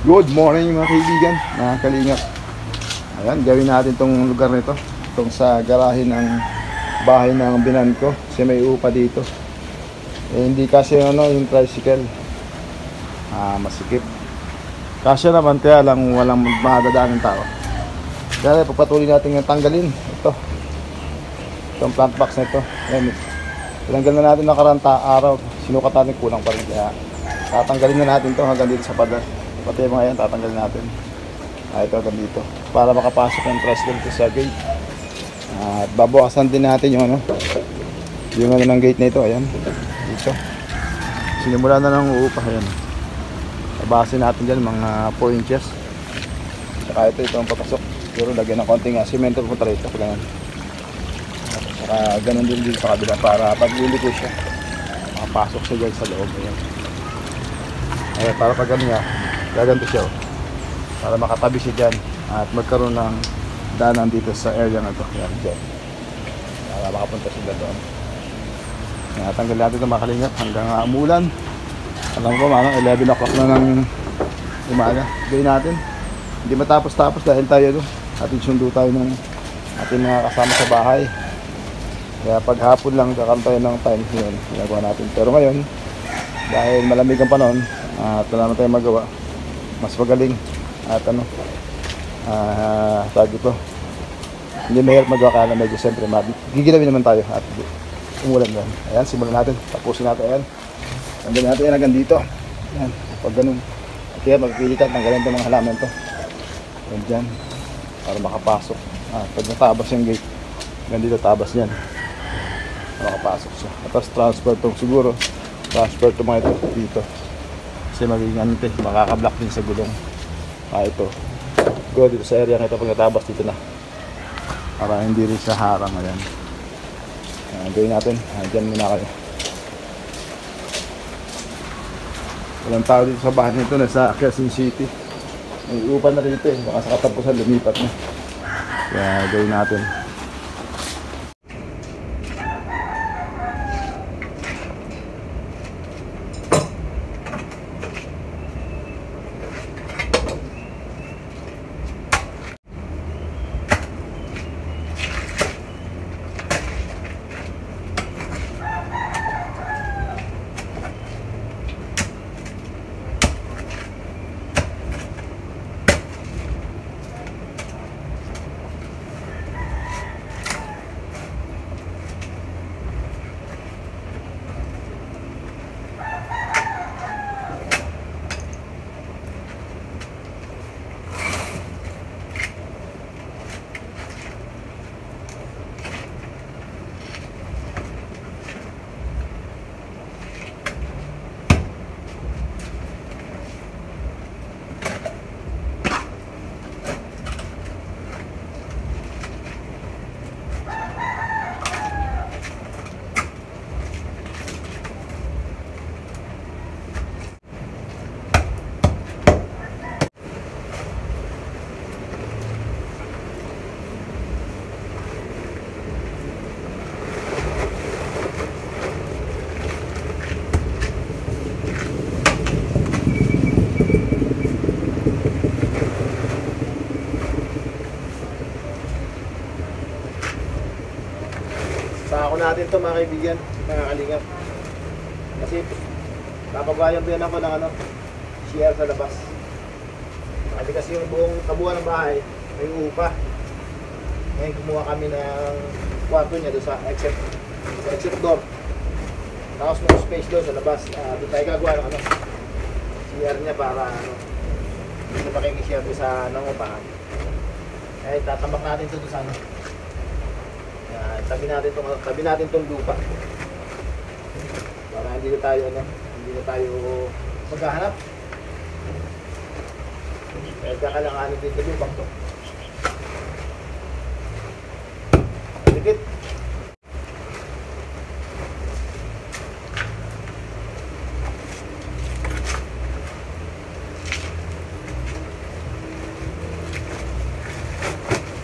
Good morning mga kaibigan, mga kalingap. Ayan, gawin natin tong lugar nito. Itong sa garahe ng bahay ng binan ko. Kasi may upa dito. Hindi kasi yung tricycle. Masikip. Kasi naman kaya lang walang madadaan ng tao. Kaya pagpatuloy natin yung tanggalin. Itong plant box na ito. Ayan, tinanggal na natin nakaranta araw. Sinukat natin kulang pa rin. Kaya tatanggalin na natin to hanggang dito sa pader. Pati yung mga yan tatanggalin natin. Ito hanggang dito. Para makapasok yung tricycle dito sa gate. At babawasan din natin yung ng gate na ito. Ayan. Dito. Sinimula na ng uupa. Ayan. Babawasan natin dyan mga 4 inches. Saka ito ang papasok. Pero lagyan ng konting semento pupunta rito. Ganun. Saka ganun din dito sa kabila para pag liliko siya makapasok siya dyan sa loob. Ayan. Ayan, para pag ganun nga gaganto siya para makatabi siya dyan at magkaroon ng daanan dito sa area na ito. Ayan, dyan para makapunta sila doon. Tanggal natin ito mga kalingap hanggang umulan. Alam ko mga 11 o'clock na ng umaga. Gawin natin hindi matapos-tapos dahil tayo atin sundo tayo ng ating mga kasama sa bahay. Kaya pag hapon lang kakaroon tayo ng time yun, ginagawa natin. Pero ngayon dahil malamig ang panahon at wala na tayong magawa, mas magaling at tawag ito, hindi mahirap magawa kaya na medyo siyempre gigilawin naman tayo at umulan lang. Ayan, simulan natin, tapusin natin. Ayan, tanggalin natin yan hanggang dito. Ayan, pag ganun kaya magpilitan, tanggalin ito ng halaman to. Ayan dyan para makapasok. Pag natabas yung gate hanggang dito, tabas yan, makapasok siya. Tapos transfer to siguro, transfer to mga ito dito kasi magiging makakablock din sa gulong. Ito go dito sa area na ito, pag natabas dito na para hindi rin siya harang. Ayan, gawin natin. Dyan muna kayo. Walang tao dito sa bahay nito, nasa Quezon City. May upa na dito baka sa katapusan lumipat na. Kaya gawin natin. Sako natin to mga kaibigan, mga kalingap. Kasi papagayan din ako ng CR sa labas. Kasi yung buong kabuuan ng bahay may upa. Ngayon kumuha kami ng kwarto niya doon sa exit door. Tapos may space doon sa labas. Doon tayo gagawa ng CR niya para hindi na makikishare doon sa upahan. Eh tatambak natin ito doon sa tabi natin tong lupa para hindi na tayo maghahanap. Kakalanganin din yung lupang to. Dikit.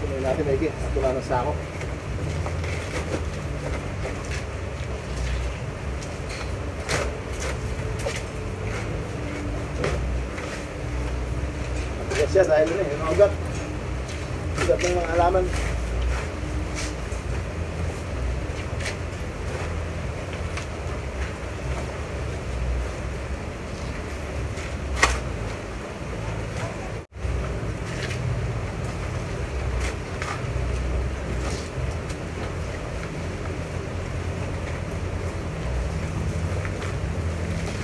Kunin natin maigi. Ito lang ng sako. stress siya dahil ano yung ugat. Ugat ng mga halaman.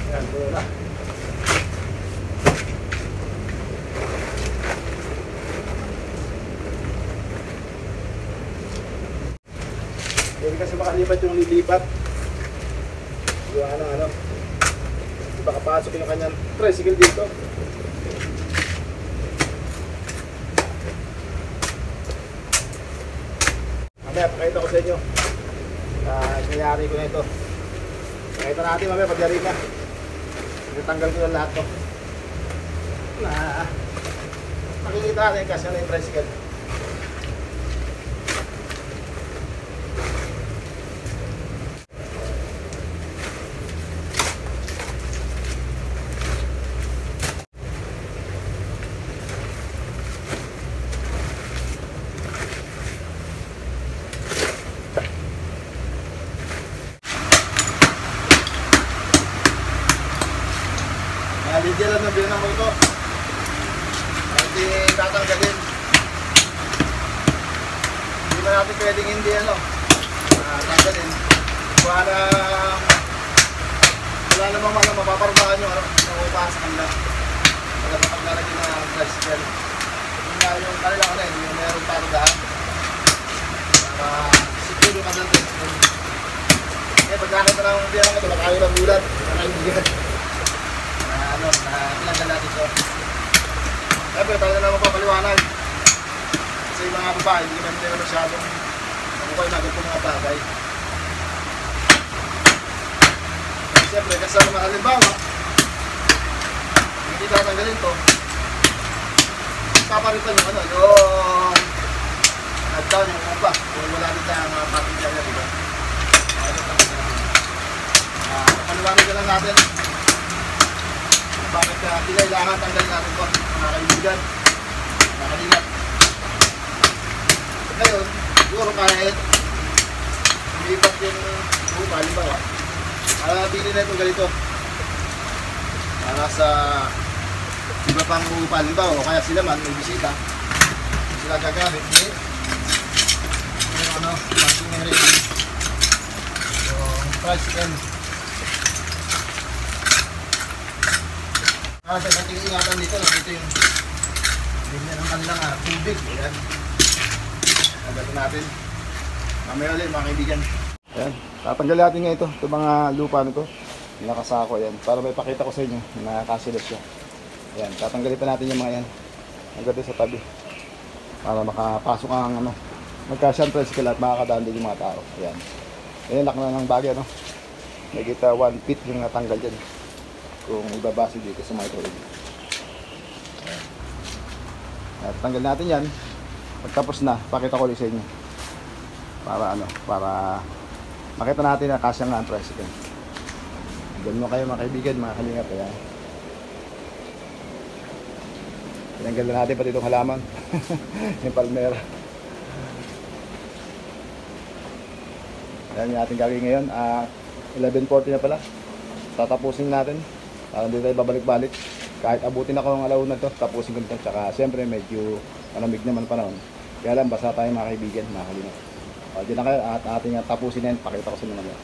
Yan, tuloy na. Hindi kasi makalipat yung lilipat. Yung ano. Baka pasok yung kanyang tricycle dito. Mamaya, pakita ko sa inyo. Nangyari ko na ito. Pakita natin mamaya pag yari na. Natanggal ko na lahat to. Makikita natin kasi ano yung tricycle. Bigyan lang ng bilang ng ito. Hindi tatanggalin. Hindi ba natin pwedeng hindi tanggalin. Wala namang mapaparubahan yung upas sa kanila. Wala pa paglalagyan ng tricycle. Yung nga yung kanilang yung meron parubahan. Para siguro yung kanilang tricycle. Pagkakita ng bilang ito, makayo lang ulat. Nakaibigan. Tinanggal natin ito. Siyempre, talaga naman papaliwanag. Kasi yung mga babae, hindi naman nila masyadong namukay na ganito mga bagay. Siyempre, kasi naman halimbawa, hindi tatanggalin ito. Paparitan yung yung nag-down yung upa. Kung wala din tayo mga patindihan na, diba? Papaliwanag na lang natin. Bakit kailangan tanggalin natin ito, mga kaibigan, mga kalingap. Ngayon, siguro kahit umiipat yung buka, halimbawa, pili na ito ganito. Para sa iba pang buka, halimbawa, o kaya sila man, may bisita, sila gagamit din. Parking na rin yung tricycle. Sa ating ingatan dito, ito yung ganyan ang kanilang tubig. Ayan. Nagano natin. Mamaya ulit mga kaibigan. Ayan. Tatanggal natin nga ito. Ito mga lupa nito. Nakasako. Ayan. Para may pakita ko sa inyo. Nakakasilos siya. Ayan. Tatanggalin pa natin yung mga yan. Hanggang sa tabi. Para makapasok ang magkasyang tricycle at makakadaan din yung mga tao. Ayan. Ayan. Lak na ng bagay. May kita 1 feet yung natanggal dyan. Kung ibabase dito sa mga tuloy. At tanggal natin yan. Pagtapos na, pakita ko ulit sa inyo. Para makita natin na kasya nga ang tricycle. Ganun mo kayo mga kaibigan, mga kalingap. Kaya tinanggal na natin pati itong halaman. Yung palmera. Yan yung ating gagawin ngayon. 11:40 na pala. Tatapusin natin. Para hindi tayo babalik-balik. Kahit abutin ako ng alauna to, tapusin ko nito. Tsaka siyempre medyo malamig naman panahon. Kaya lang basa tayo mga kaibigan, mga kalingap. Diyan na kayo at ating tapusin na yan. Pakita ko sa inyo naman.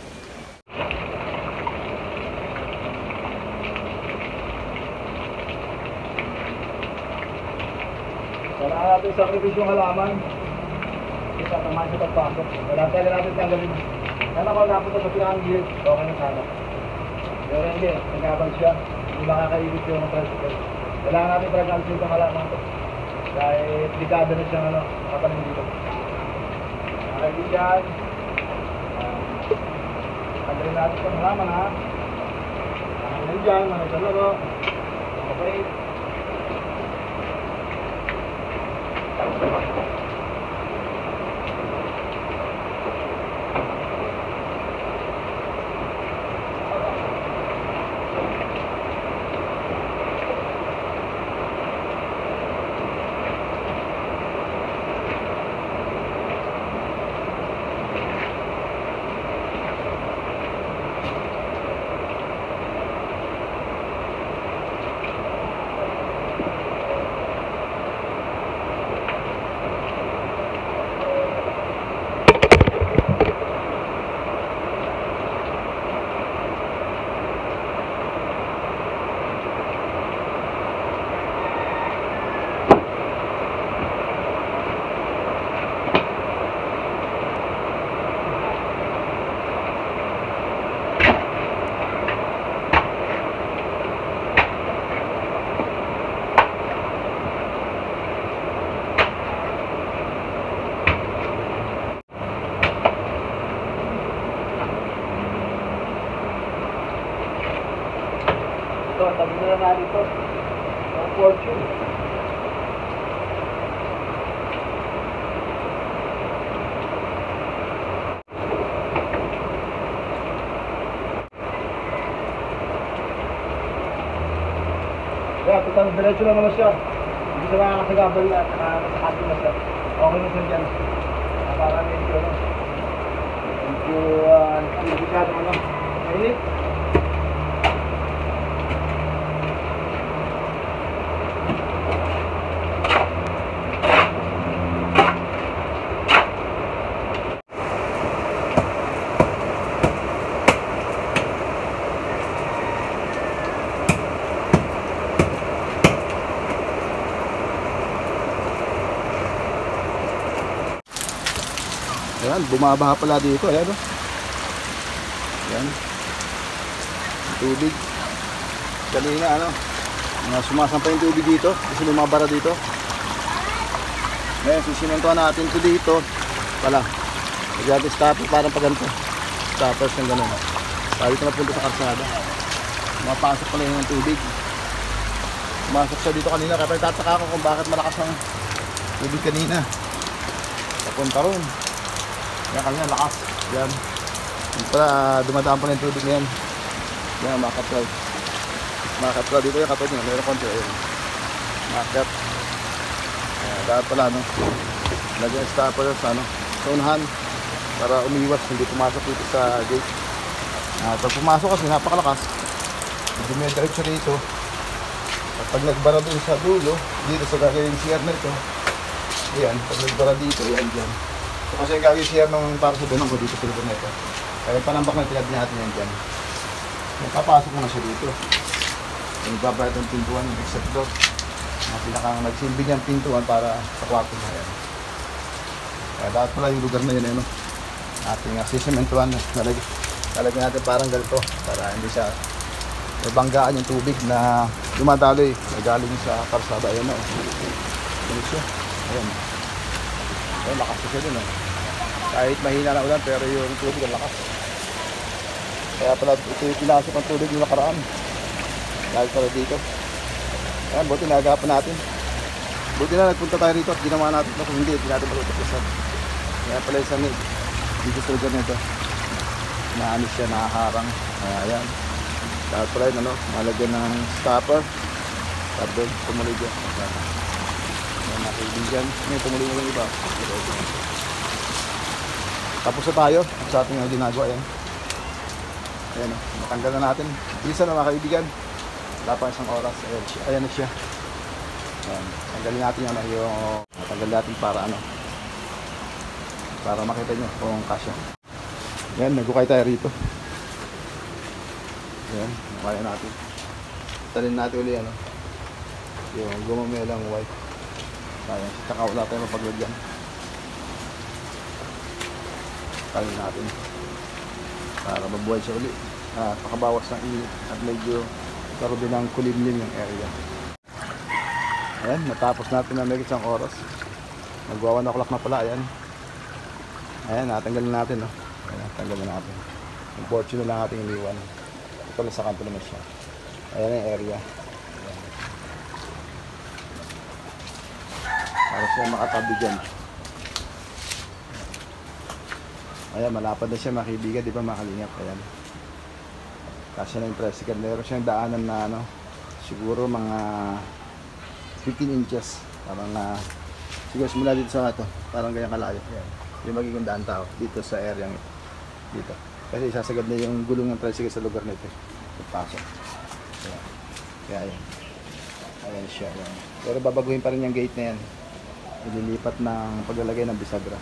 Kailangan natin sakripisyo ng halaman. Isa naman sa pagpasok. Kailangan natin tanggalin. Kaya ako napunta sa pinanggil. Okay na sana. Pero hindi, nagkabag siya. Hindi makakaibig yung tricycle. Kailangan natin pag-alsin itong halaman ito. Dahil delikado na siyang nakapanin dito. Kaibigan. Tanggalin natin itong halaman ha. Tanggalin dyan, mga salaro. Okay. daan ito. Ang fortune. Yeah, total diretso lang naman siya. Hindi siya nakakasagabal na, nakakasakabal na siya. Okay na siya dyan. Para medyo, hindi masyadong mainit. Ayan, bumabaha pala dito. Ayan, o. Ayan. Tubig. Kanina, sumasampay yung tubig dito. Kasi lumabara dito. Ngayon, sisimentuhan natin ito dito. Wala. Nagyati stopper, parang paganto. Stoppers yung gano'n. Para dito napunta sa karsada. Mapasok pala yung tubig. Pumasok siya dito kanina. Kaya tataka ako kung bakit malakas ang tubig kanina. Papunta ron. Yan kanina, lakas. Yan. Yung pala, dumadaan pa na yung tubig na yan. Yan, makapral. Makapral dito yung katod niya. Mayroon konti. Ayan. Makap. Dapat pala, lagyan stopper sa unahan para umiwas, hindi pumasok dito sa gate. Pag pumasok kasi, napakalakas. Dumidiretso dito. At pag nagbara dun sa dulo, dito sa gagawin CR na ito. Ayan, pag nagbara dito, ayan dyan. Kasi yung gagawin siya nung para sa dunong ko dito sa lugar na ito. Kaya panambak na tinad natin yan dyan. Papasok mo na siya dito. Yung babayad ng pintuan, yung exit door. Mga pinakang nagsilbi niyang pintuan para sa kwarto na yan. Kaya dapat pala yung lugar na yun, ating sisimentuan. Lalagyan natin parang ganito para hindi siya mabanggaan yung tubig na dumadaloy. Galing sa karsada. Ayan na. Ayan siya. Ayan. Ayan, lakas siya dun. Kahit mahina na ulan pero yung tubig ang lakas. Kaya pala ito yung pinasok ng tubig yung nakaraan. Dahil pala dito. Ayan, buti nagapan natin. Buti na nagpunta tayo rito at ginawa natin ito. Kung hindi natin malutupisan. Kaya pala yung samig dito sa lugar nito. Naanis siya, nakaharang. Ayan. Dahil pala yun, malagyan ng stopper. Tapos tumuloy dyan. Ayan, nakaibigan. May tumuloy mo lang iba. Tapos na tayo sa ating ginagawa. Ayan. Ayan, matanggal na natin. Isa na mga kaibigan. Wala pa isang oras. Ayan na siya. Ayan. Tanggalin natin yung tanggalin natin para para makita nyo kung kasya. Ayan, nagukay tayo rito. Ayan, nukaya natin. Talin natin ulit yung gumamelang white. Ayan, saka wala tayo mapaglagyan. Talin natin para mabuhay siya ulit. Pakabawas ng init at medyo karoon din ng kulimlim yung area. Ayan, natapos natin na may isang oras. Magwa 1 o'clock na pala. Ayan. Ayan, natanggalin natin. Ayan, tanggalin natin. Yung portion na lang ating iniwan. Ito lang sa kanto naman siya. Ayan yung area. Ayan. Para siya makatabi dyan. Ayan, malapad na siya mga kaibigan. Di ba makalingap? Ayan. Kasi na yung tricycle. Meron siyang daanan na siguro mga 15 inches. Parang siguro simula dito sa ito. Parang ganyan kalayo. Ayan. Yung magiging daan tao dito sa area dito. Kasi isasagad na yung gulong ng tricycle sa lugar nito. Pagpasok. Ayan. Kaya ayan. Ayan siya. Ayan. Pero babaguhin pa rin yung gate na yan. Ililipat ng paglalagay ng bisagra.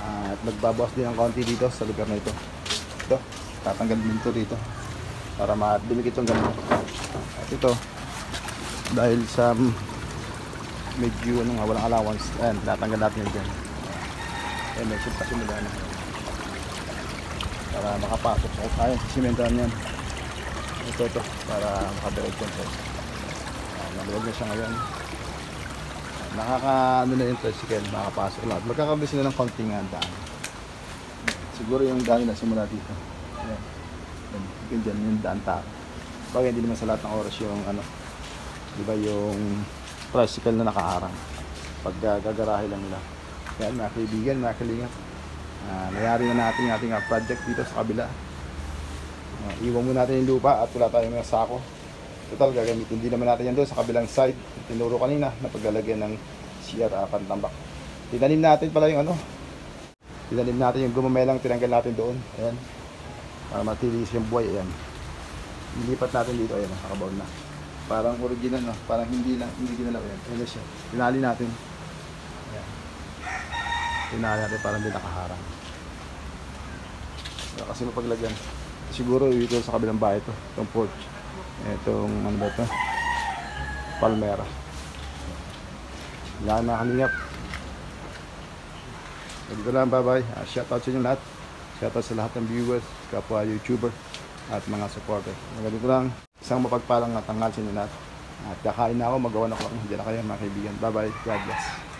At magbabawas din ng konti dito sa lugar na ito. Ito. Tatanggal din ito dito. Para madumikit yung ganun. At ito. Dahil sa medyo walang allowance. Ayan. Tatanggal natin yung dyan. Ayan. May simula na. Para makapasok sa kaya simentohan yan. Ito para makadiretso ito. Naluwag na siya ngayon. Nakaka na yung tricycle, makapasok lahat. Magkakabili sila ng konting daan. Siguro yung daan na simula dito. Ayan. Ayan dyan yung daan tao. Bagay hindi naman sa lahat ng oras yung ano, di ba yung tricycle na nakaharang pag gagarahe lang nila. Yan mga kaibigan, mga kalingap, nangyari na natin yung ating project dito sa kabila. Iwan mo natin yung lupa at wala tayong mga sako. Total gagamitin din naman natin yan doon sa kabilang side, tinuro kanina na paglalagyan ng CR pantambak. Tinanim natin pala yung ano, tinanim natin yung gumamelang, tinanggal natin doon, ayan, para matilis yung buhay. Ayan, nilipat natin dito, ayan, nakabaon na, parang original, no? Parang hindi ginalaw. Ayan, ayan na siya, tinali natin, ayan, tinali natin parang hindi nakaharang. Kasi mapaglagyan siguro dito sa kabilang bahay ito, itong porch, itong ano ba ito, palmera. Yan mga kalingap. Dito lang, bye bye. Shoutout sa inyo lahat, shoutout sa lahat ng viewers, kapwa YouTuber at mga supporter. Ganito lang, isang mapagpalang tanghal sa inyo lahat. At kakain na ako, magawa na ako, hindi na kayo mga kaibigan. Bye bye, God bless.